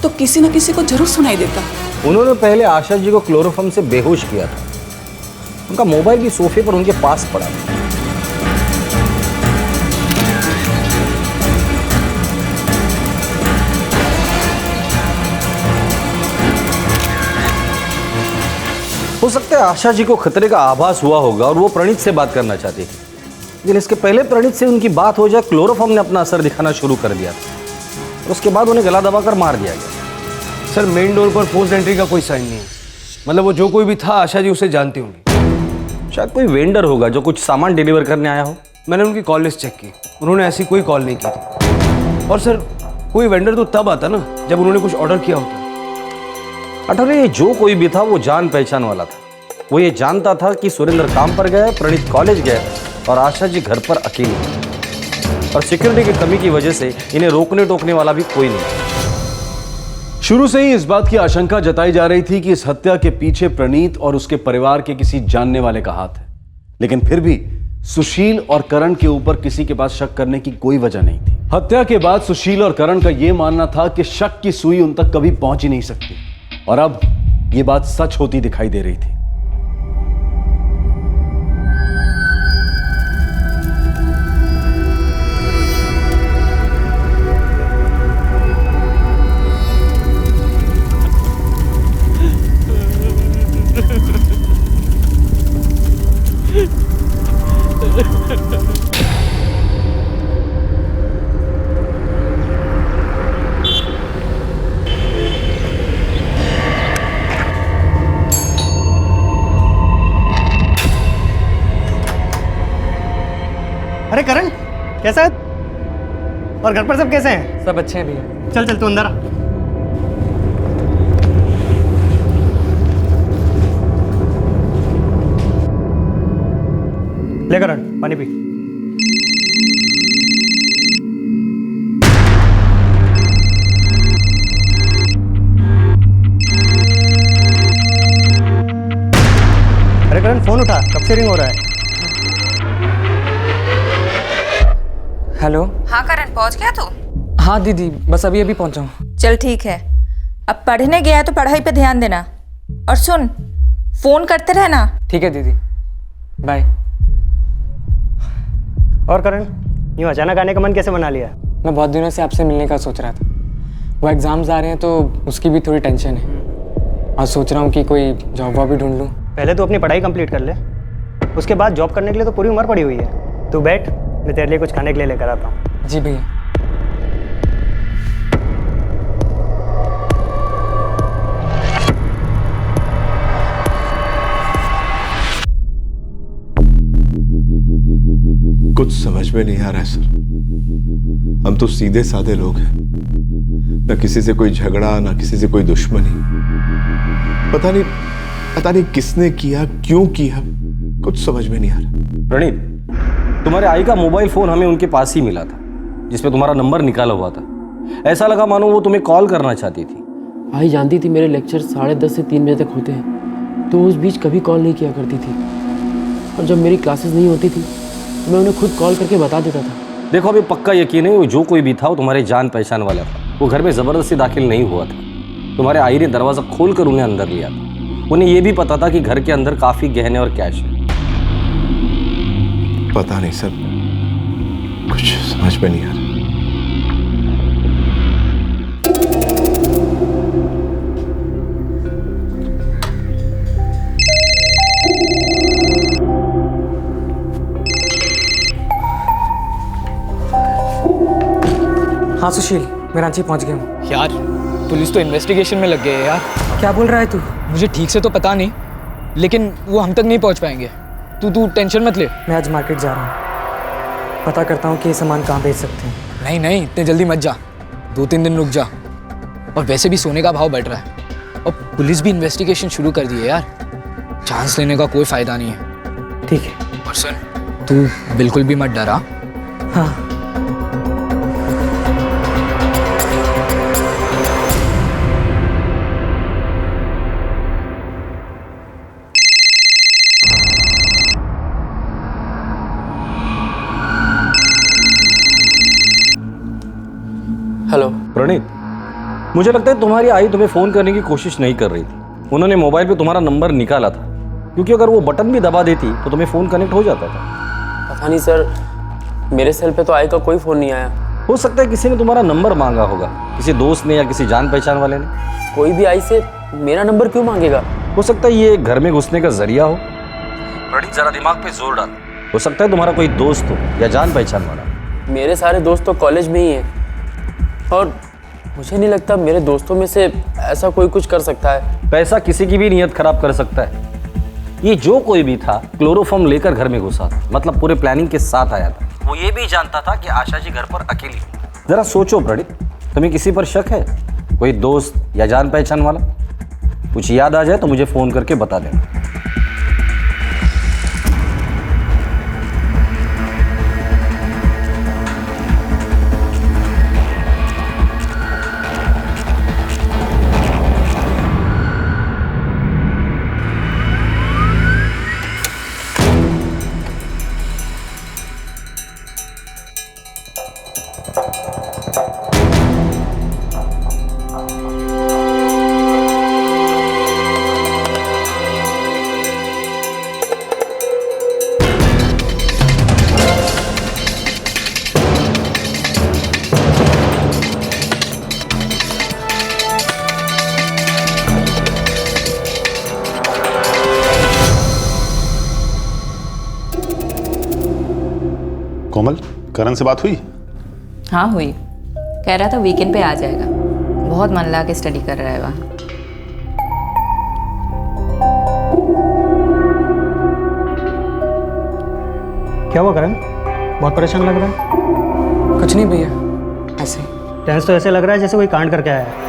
तो किसी न किसी को जरूर सुनाई देता। उन्होंने पहले आशा जी को क्लोरोफॉर्म से बेहोश किया था। उनका मोबाइल भी सोफे पर उनके पास पड़ा था। हो सकता है आशा जी को खतरे का आभास हुआ होगा और वो प्रणीत से बात करना चाहती थी, लेकिन इसके पहले प्रणीत से उनकी बात हो जाए क्लोरोफॉर्म ने अपना असर दिखाना शुरू कर दिया था और उसके बाद उन्हें गला दबाकर मार दिया गया। सर, मेन डोर पर फोर्स्ड एंट्री का कोई साइन नहीं है। मतलब वो जो कोई भी था, आशा जी उसे जानती होंगी। शायद कोई वेंडर होगा जो कुछ सामान डिलीवर करने आया हो। मैंने उनकी कॉल लिस्ट चेक की, उन्होंने ऐसी कोई कॉल नहीं की थी। और सर, कोई वेंडर तो तब आता ना जब उन्होंने कुछ ऑर्डर किया होता। अठौरे, जो कोई भी था वो जान पहचान वाला था। वो ये जानता था कि सुरेंद्र काम पर गए, प्रणीत कॉलेज गए और आशा जी घर पर अकेली थी। और सिक्योरिटी की कमी की वजह से इन्हें रोकने टोकने वाला भी कोई नहीं। शुरू से ही इस बात की आशंका जताई जा रही थी कि इस हत्या के पीछे प्रणीत और उसके परिवार के किसी जानने वाले का हाथ है, लेकिन फिर भी सुशील और करण के ऊपर किसी के पास शक करने की कोई वजह नहीं थी। हत्या के बाद सुशील और करण का यह मानना था कि शक की सुई उन तक कभी पहुंच ही नहीं सकती, और अब यह बात सच होती दिखाई दे रही थी। अरे करण, कैसा है? और घर पर सब कैसे हैं? सब अच्छे हैं भैया। चल चल तू अंदर आ। ले करण, पानी पी। अरे करण, फोन उठा, कब से रिंग हो रहा है? हेलो। हाँ करण, पहुंच गया तू? हाँ दीदी, बस अभी अभी पहुंचा हूँ। चल ठीक है, अब पढ़ने गया है तो पढ़ाई पे ध्यान देना। और सुन, फोन करते रहना, ठीक है दीदी, बाय। और करण, यूँ अचानक आने का मन कैसे बना लिया? मैं बहुत दिनों से आपसे मिलने का सोच रहा था। वो एग्ज़ाम्स आ रहे हैं तो उसकी भी थोड़ी टेंशन है, और सोच रहा हूँ कि कोई जॉब वॉब भी ढूंढ लूँ। पहले तो अपनी पढ़ाई कंप्लीट कर ले, उसके बाद जॉब करने के लिए तो पूरी उम्र पड़ी हुई है। तू बैठ, मैं तेरे लिए कुछ खाने के लिए लेकर आता हूँ। जी भैया। कुछ समझ में नहीं आ रहा है सर। हम तो सीधे साधे लोग हैं, ना किसी से कोई झगड़ा, ना किसी से कोई दुश्मनी। पता नहीं किसने किया, क्यों किया, कुछ समझ में नहीं आ रहा। प्रणीत, तुम्हारे आई का मोबाइल फोन हमें उनके पास ही मिला था, जिसपे तुम्हारा नंबर निकाला हुआ था। ऐसा लगा मानो वो तुम्हें कॉल करना चाहती थी। आई जानती थी मेरे लेक्चर 10:30 से 3 बजे तक होते हैं, तो उस बीच कभी कॉल नहीं किया करती थी। और जब मेरी क्लासेस नहीं होती थी मैं उन्हें खुद कॉल करके बता देता था। देखो, अभी पक्का यकीन है वो जो कोई भी था वो तुम्हारे जान पहचान वाला था। वो घर में ज़बरदस्ती दाखिल नहीं हुआ था। तुम्हारे आई ने दरवाज़ा खोलकर उन्हें अंदर लिया था। उन्हें यह भी पता था कि घर के अंदर काफ़ी गहने और कैश है। पता नहीं सर, कुछ समझ में नहीं आ रहा। हाँ सुशील, मैं रांची पहुंच गया हूँ। यार पुलिस तो इन्वेस्टिगेशन में लग गई है यार। क्या बोल रहा है तू? मुझे ठीक से तो पता नहीं, लेकिन वो हम तक नहीं पहुंच पाएंगे। तू टेंशन मत ले। मैं आज मार्केट जा रहा हूँ, पता करता हूँ कि ये सामान कहाँ बेच सकते हैं। नहीं इतने जल्दी मत जा, 2-3 दिन रुक जा। और वैसे भी सोने का भाव बढ़ रहा है, और पुलिस भी इन्वेस्टिगेशन शुरू कर दी है यार। चांस लेने का कोई फायदा नहीं है। ठीक है। और सुन, तू बिल्कुल भी मत डरा। हाँ। हेलो प्रणीत, मुझे लगता है तुम्हारी आई तुम्हें फ़ोन करने की कोशिश नहीं कर रही थी। उन्होंने मोबाइल पे तुम्हारा नंबर निकाला था, क्योंकि अगर वो बटन भी दबा देती तो तुम्हें फ़ोन कनेक्ट हो जाता था। पता नहीं सर, मेरे सेल पे तो आई का कोई फ़ोन नहीं आया। हो सकता है किसी ने तुम्हारा नंबर मांगा होगा, किसी दोस्त ने या किसी जान पहचान वाले ने। कोई भी आई से मेरा नंबर क्यों मांगेगा? हो सकता है ये घर में घुसने का जरिया हो। प्रणीत, जरा दिमाग पे जोर डाल। हो सकता है तुम्हारा कोई दोस्त हो या जान पहचान वाला। मेरे सारे दोस्त तो कॉलेज में ही हैं, और मुझे नहीं लगता मेरे दोस्तों में से ऐसा कोई कुछ कर सकता है। पैसा किसी की भी नीयत खराब कर सकता है। ये जो कोई भी था क्लोरोफॉर्म लेकर घर में घुसा था, मतलब पूरे प्लानिंग के साथ आया था। वो ये भी जानता था कि आशा जी घर पर अकेली। जरा सोचो प्रणीत, तुम्हें किसी पर शक है? कोई दोस्त या जान पहचान वाला? कुछ याद आ जाए तो मुझे फोन करके बता देना। कोमल, करण से बात हुई? हाँ हुई, कह रहा था वीकेंड पे आ जाएगा। बहुत मन लगा के स्टडी कर रहा है वहाँ। क्या हुआ करण, बहुत परेशान लग रहा है? कुछ नहीं भैया, ऐसे। टेंस तो ऐसे लग रहा है जैसे कोई कांड करके आया है।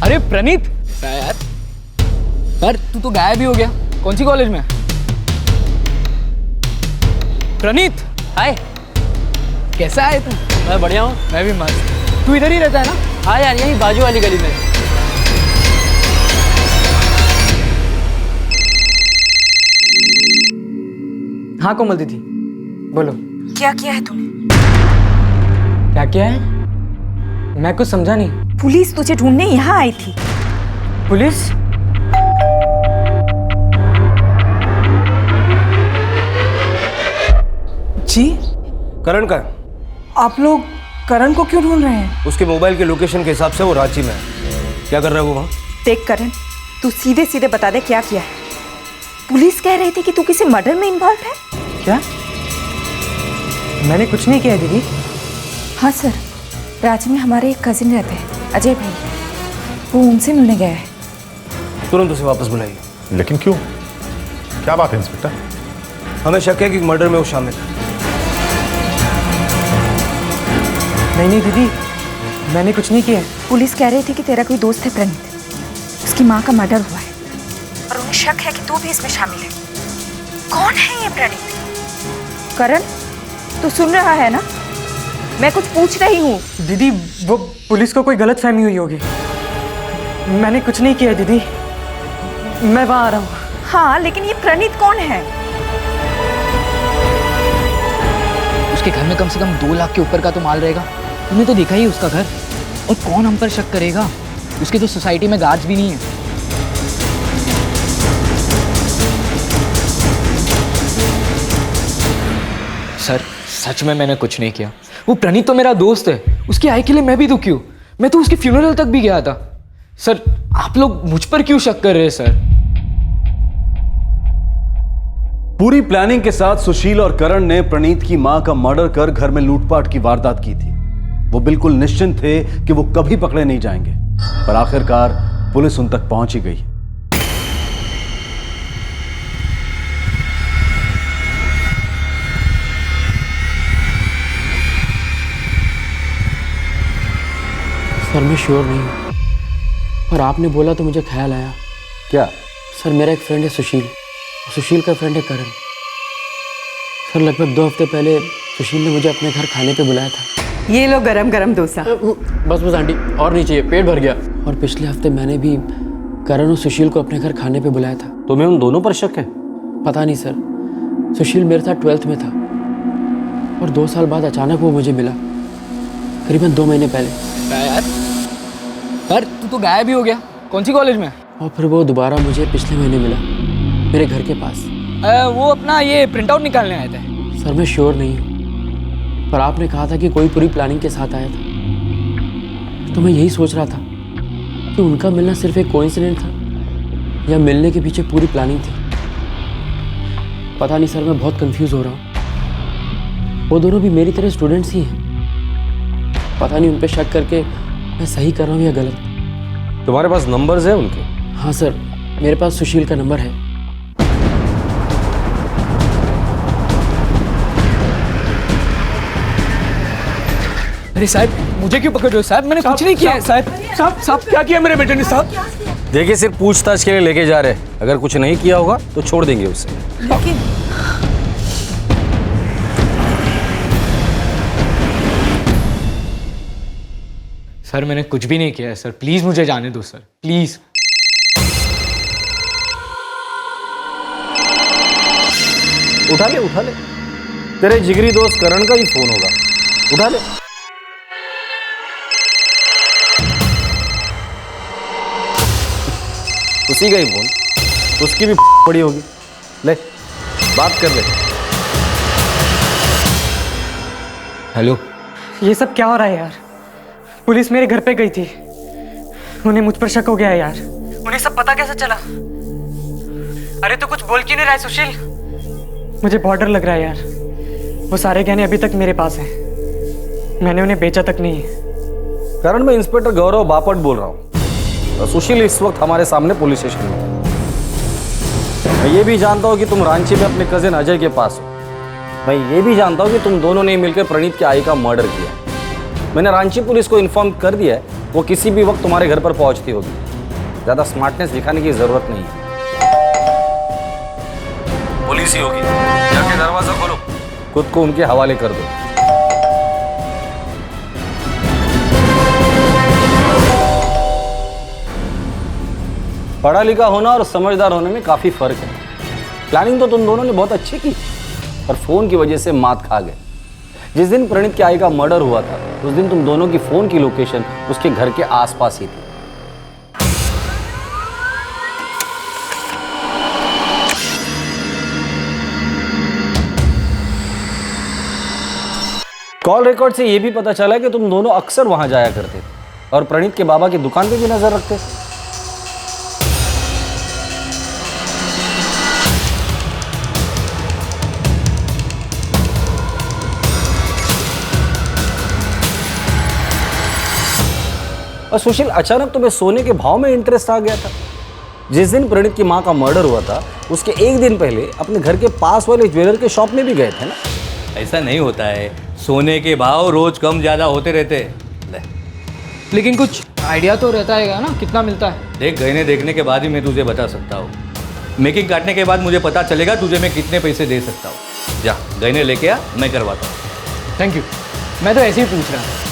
अरे प्रणीत यार तू तो गायब ही हो गया। कौन सी कॉलेज में? प्रणीत, हाय, कैसा है तू? मैं बढ़िया हूँ। मैं भी मस्त। तू इधर ही रहता है ना? हाँ यार, यही बाजू वाली गली में। हाँ कोमल दीदी, बोलो। क्या किया है तूने? क्या किया है? मैं कुछ समझा नहीं। पुलिस तुझे ढूंढने यहाँ आई थी। पुलिस? जी? करण का है। आप लोग करण को क्यों ढूंढ रहे हैं? उसके मोबाइल के लोकेशन के हिसाब से वो रांची में है। क्या कर रहा है वो वहाँ? देख करण, तू सीधे सीधे बता दे क्या किया है। पुलिस कह रही थी कि तू किसी मर्डर में इन्वॉल्व है। क्या? मैंने कुछ नहीं किया दीदी। हाँ सर, रांची में हमारे एक कजिन रहते हैं, अजय भाई, वो उनसे मिलने गया है। तुरंत उसे वापस बुलाइए। लेकिन क्यों? क्या बात है इंस्पेक्टर? हमें शक है कि मर्डर में वो शामिल है। नहीं दीदी, मैंने कुछ नहीं किया है। पुलिस कह रही थी कि तेरा कोई दोस्त है प्रणीत, उसकी माँ का मर्डर हुआ है और उन्हें शक है कि तू भी इसमें शामिल है। कौन है ये प्रणीत? करण, तू सुन रहा है ना? मैं कुछ पूछ रही हूँ। दीदी, वो पुलिस को कोई गलत फहमी हुई होगी। मैंने कुछ नहीं किया दीदी, मैं वहाँ आ रहा हूँ। हाँ, लेकिन ये प्रणीत कौन है? उसके घर में कम से कम 2 लाख के ऊपर का तो माल रहेगा। तुमने तो देखा ही उसका घर। और कौन हम पर शक करेगा? उसके तो सोसाइटी में गार्ड्स भी नहीं है। सर, सच में मैंने कुछ नहीं किया। वो प्रणीत तो मेरा दोस्त है, उसकी आई के लिए मैं भी दुखी हूँ। मैं तो उसके फ्यूनरल तक भी गया था। सर, आप लोग मुझ पर क्यों शक कर रहे हैं सर? पूरी प्लानिंग के साथ सुशील और करण ने प्रणीत की मां का मर्डर कर घर में लूटपाट की वारदात की थी। वो बिल्कुल निश्चिंत थे कि वो कभी पकड़े नहीं जाएंगे, पर आखिरकार पुलिस उन तक पहुंच ही गई। सर मैं श्योर नहीं हूँ, पर आपने बोला तो मुझे ख्याल आया। क्या? सर मेरा एक फ्रेंड है सुशील, सुशील का फ्रेंड है करण। सर लगभग 2 हफ्ते पहले सुशील ने मुझे अपने घर खाने पे बुलाया था। ये लो गरम गरम डोसा। बस आंटी, और नहीं चाहिए, पेट भर गया। और पिछले हफ्ते मैंने भी करण और सुशील को अपने घर खाने पे बुलाया था। तुम्हें उन दोनों पर शक है? पता नहीं सर, सुशील मेरे साथ 12th में था और 2 साल बाद अचानक वो मुझे मिला, करीबन 2 महीने पहले। यार तू तो गायब ही हो गया। कौन सी कॉलेज में? और फिर वो दोबारा मुझे पिछले महीने मिला मेरे घर के पास। वो अपना ये प्रिंट आउट निकालने आए थे। सर मैं श्योर नहीं हूँ, पर आपने कहा था कि कोई पूरी प्लानिंग के साथ आया था, तो मैं यही सोच रहा था कि उनका मिलना सिर्फ एक कोइंसिडेंट था या मिलने के पीछे पूरी प्लानिंग थी। पता नहीं सर, मैं बहुत कंफ्यूज हो रहा हूँ। वो दोनों भी मेरी तरह स्टूडेंट्स ही हैं। पता नहीं उन पे शक करके मैं सही कर रहा हूँ या गलत। तुम्हारे पास नंबर्स है उनके? हाँ सर, मेरे पास सुशील का नंबर है। अरे साहब, मुझे क्यों पकड़ रहे हो साहब? मैंने कुछ नहीं किया है साहब। साहब क्या किया मेरे बेटे ने साहब? देखिए, सिर्फ पूछताछ के लिए लेके जा रहे हैं। अगर कुछ नहीं किया होगा तो छोड़ देंगे उसे। लेकिन सर मैंने कुछ भी नहीं किया है सर, प्लीज मुझे जाने दो सर, प्लीज। उठा ले, उठा ले। तेरे जिगरी दोस्त करण का ही फोन होगा, उठा ले। उसी का ही फोन, उसकी भी पड़ी होगी। ले बात कर ले। हेलो। ये सब क्या हो रहा है यार? पुलिस मेरे घर पे गई थी, उन्हें मुझ पर शक हो गया है यार। उन्हें सब पता कैसे चला? अरे तो कुछ बोल क्यों नहीं रहा है सुशील? मुझे बहुत डर लग रहा है यार। वो सारे गहने अभी तक मेरे पास हैं, मैंने उन्हें बेचा तक नहीं है। करण, मैं इंस्पेक्टर गौरव बापट बोल रहा हूँ और सुशील इस वक्त हमारे सामने पुलिस स्टेशन में है। मैं ये भी जानता हूँ कि तुम रांची में अपने कजिन अजय के पास हो। मैं ये भी जानता हूँ कि तुम दोनों ने मिलकर प्रणीत की आई का मर्डर किया। मैंने रांची पुलिस को इन्फॉर्म कर दिया है, वो किसी भी वक्त तुम्हारे घर पर पहुंचती होगी। ज़्यादा स्मार्टनेस दिखाने की जरूरत नहीं है। पुलिस ही होगी, जाके दरवाजा खोलो, खुद को उनके हवाले कर दो। पढ़ा लिखा होना और समझदार होने में काफ़ी फर्क है। प्लानिंग तो तुम दोनों ने बहुत अच्छी की, पर फ़ोन की वजह से मात खा गए। जिस दिन प्रणीत की आई का मर्डर हुआ था उस दिन तुम दोनों की फ़ोन की लोकेशन उसके घर के आसपास ही थी। कॉल रिकॉर्ड से यह भी पता चला कि तुम दोनों अक्सर वहां जाया करते थे और प्रणीत के बाबा की दुकान पे भी नजर रखते थे। और सुशील, अचानक तुम्हें सोने के भाव में इंटरेस्ट आ गया था। जिस दिन प्रणीत की मां का मर्डर हुआ था उसके एक दिन पहले अपने घर के पास वाले ज्वेलर के शॉप में भी गए थे ना? ऐसा नहीं होता है, सोने के भाव रोज कम ज्यादा होते रहते हैं। लेकिन कुछ आइडिया तो रहता है ना, कितना मिलता है? देख, गहने देखने के बाद ही मैं तुझे बता सकता हूँ। मेकिंग काटने के बाद मुझे पता चलेगा तुझे मैं कितने पैसे दे सकता हूँ। जा गहने लेके आ, मैं करवाता हूँ। थैंक यू, मैं तो ऐसे ही पूछ रहा था।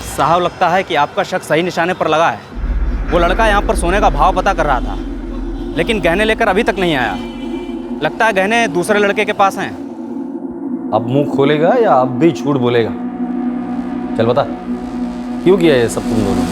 साहब, लगता है कि आपका शक सही निशाने पर लगा है। वो लड़का यहाँ पर सोने का भाव पता कर रहा था, लेकिन गहने लेकर अभी तक नहीं आया। लगता है गहने दूसरे लड़के के पास हैं। अब मुंह खोलेगा या अब भी झूठ बोलेगा? चल बता, क्यों किया ये सब तुम दोनों?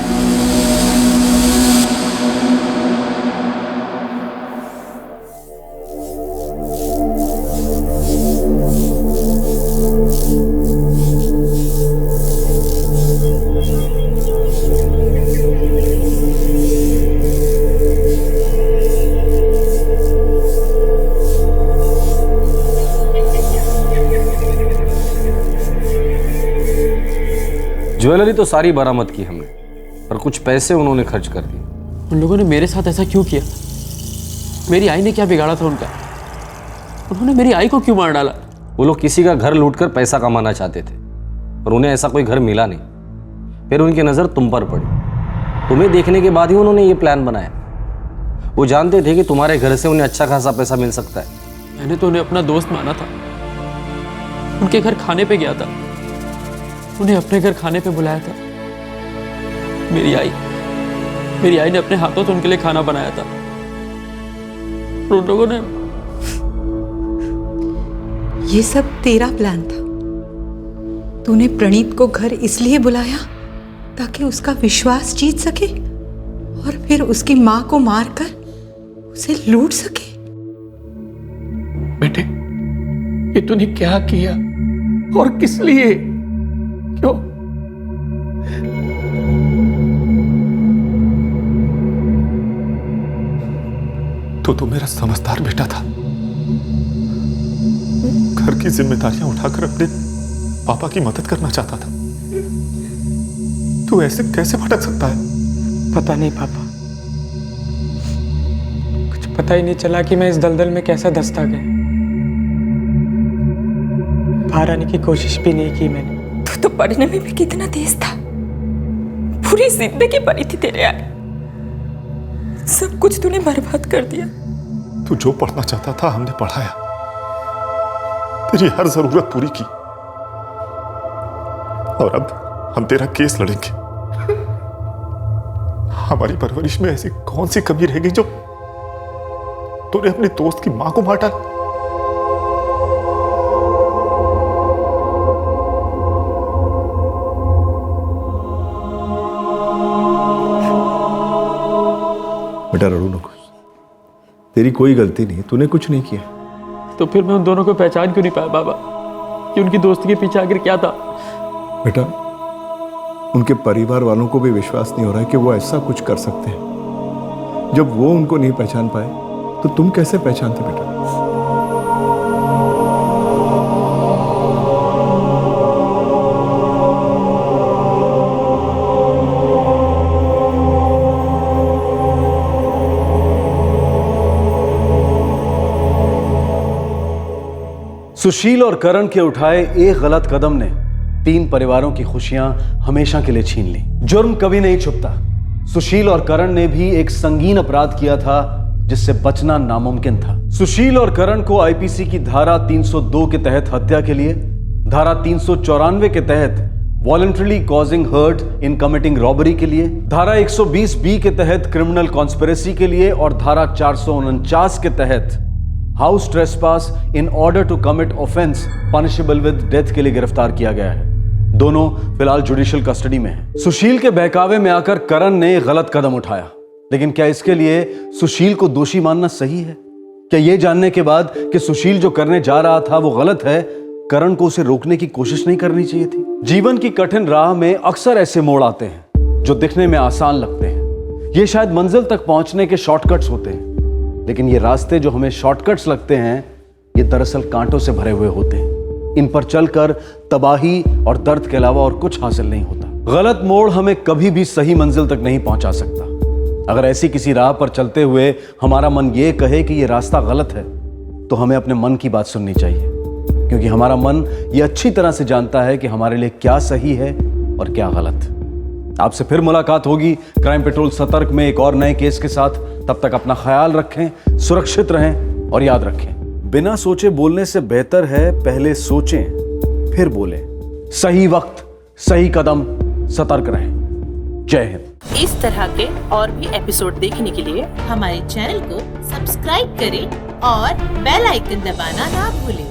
ज्वेलरी तो सारी बरामद की हमने, पर कुछ पैसे उन्होंने खर्च कर दिए। उन लोगों ने मेरे साथ ऐसा क्यों किया? मेरी आई ने क्या बिगाड़ा था उनका? उन्होंने मेरी आई को क्यों मार डाला? वो लोग किसी का घर लूटकर पैसा कमाना चाहते थे, पर उन्हें ऐसा कोई घर मिला नहीं। फिर उनकी नज़र तुम पर पड़ी। तुम्हें देखने के बाद ही उन्होंने ये प्लान बनाया। वो जानते थे कि तुम्हारे घर से उन्हें अच्छा खासा पैसा मिल सकता है। मैंने तो उन्हें अपना दोस्त माना था, उनके घर खाने पे गया था, उन्हें अपने घर खाने पे बुलाया था। मेरी आई ने अपने हाथों से उनके लिए खाना बनाया था। उन लोगों ने ये सब तेरा प्लान था। तूने प्रणीत को घर इसलिए बुलाया ताकि उसका विश्वास जीत सके और फिर उसकी मां को मारकर उसे लूट सके। बेटे, ये तूने क्या किया और किस लिए? क्यों? तो मेरा समझदार बेटा था। घर की जिम्मेदारियां उठाकर अपने पापा की मदद करना चाहता था। तू ऐसे कैसे भटक सकता है? पता नहीं पापा, कुछ पता ही नहीं चला कि मैं इस दलदल में कैसा धंसता गया। बाहर आने की कोशिश भी नहीं की मैंने। तो पढ़ने में भी कितना तेज था। पूरी जिंदगी पड़ी थी तेरे आगे, सब कुछ तूने बर्बाद कर दिया। तू जो पढ़ना चाहता था हमने पढ़ाया, तेरी हर जरूरत पूरी की, और अब हम तेरा केस लड़ेंगे। हमारी परवरिश में ऐसी कौन सी कमी रह गई जो तूने अपने दोस्त की मां को मार डाला? बेटा रो नको, तेरी कोई गलती नहीं, तूने कुछ नहीं किया। तो फिर मैं उन दोनों को पहचान क्यों नहीं पाया बाबा कि उनकी दोस्ती के पीछे आखिर क्या था? बेटा, उनके परिवार वालों को भी विश्वास नहीं हो रहा है कि वो ऐसा कुछ कर सकते हैं। जब वो उनको नहीं पहचान पाए तो तुम कैसे पहचानते बेटा? सुशील और करण के उठाए एक गलत कदम ने 3 परिवारों की खुशियां हमेशा के लिए छीन ली। जुर्म कभी नहीं छुपता। सुशील और करण ने भी एक संगीन अपराध किया था जिससे बचना नामुमकिन था। सुशील और करण को आईपीसी की धारा 302 के तहत हत्या के लिए, धारा 394 के तहत voluntarily causing hurt in committing robbery के लिए, धारा 120 के तहत क्रिमिनल कॉन्स्पिरेसी के लिए और धारा 449 के तहत house trespass in order to commit offence punishable with death के लिए गिरफ्तार किया गया है। दोनों फिलहाल जुडिशियल कस्टडी में हैं। सुशील के बहकावे में आकर करण ने गलत कदम उठाया, लेकिन क्या इसके लिए सुशील को दोषी मानना सही है? क्या यह जानने के बाद कि सुशील जो करने जा रहा था वो गलत है, करण को उसे रोकने की कोशिश नहीं करनी चाहिए थी? जीवन की कठिन राह में अक्सर ऐसे मोड़ आते हैं जो दिखने में आसान लगते हैं। ये शायद मंजिल तक पहुंचने के शॉर्टकट्स होते हैं, लेकिन ये रास्ते जो हमें शॉर्टकट्स लगते हैं, ये दरअसल कांटों से भरे हुए होते हैं। इन पर चलकर तबाही और दर्द के अलावा और कुछ हासिल नहीं होता। गलत मोड़ हमें कभी भी सही मंजिल तक नहीं पहुंचा सकता। अगर ऐसी किसी राह पर चलते हुए हमारा मन ये कहे कि ये रास्ता गलत है, तो हमें अपने मन की बात सुननी चाहिए, क्योंकि हमारा मन ये अच्छी तरह से जानता है कि हमारे लिए क्या सही है और क्या गलत। आपसे फिर मुलाकात होगी क्राइम पेट्रोल सतर्क में एक और नए केस के साथ। तब तक अपना ख्याल रखें, सुरक्षित रहें और याद रखें, बिना सोचे बोलने से बेहतर है पहले सोचें फिर बोलें। सही वक्त, सही कदम, सतर्क रहें। जय हिंद। इस तरह के और भी एपिसोड देखने के लिए हमारे चैनल को सब्सक्राइब करें और बेल आइकन दबाना ना भूलें।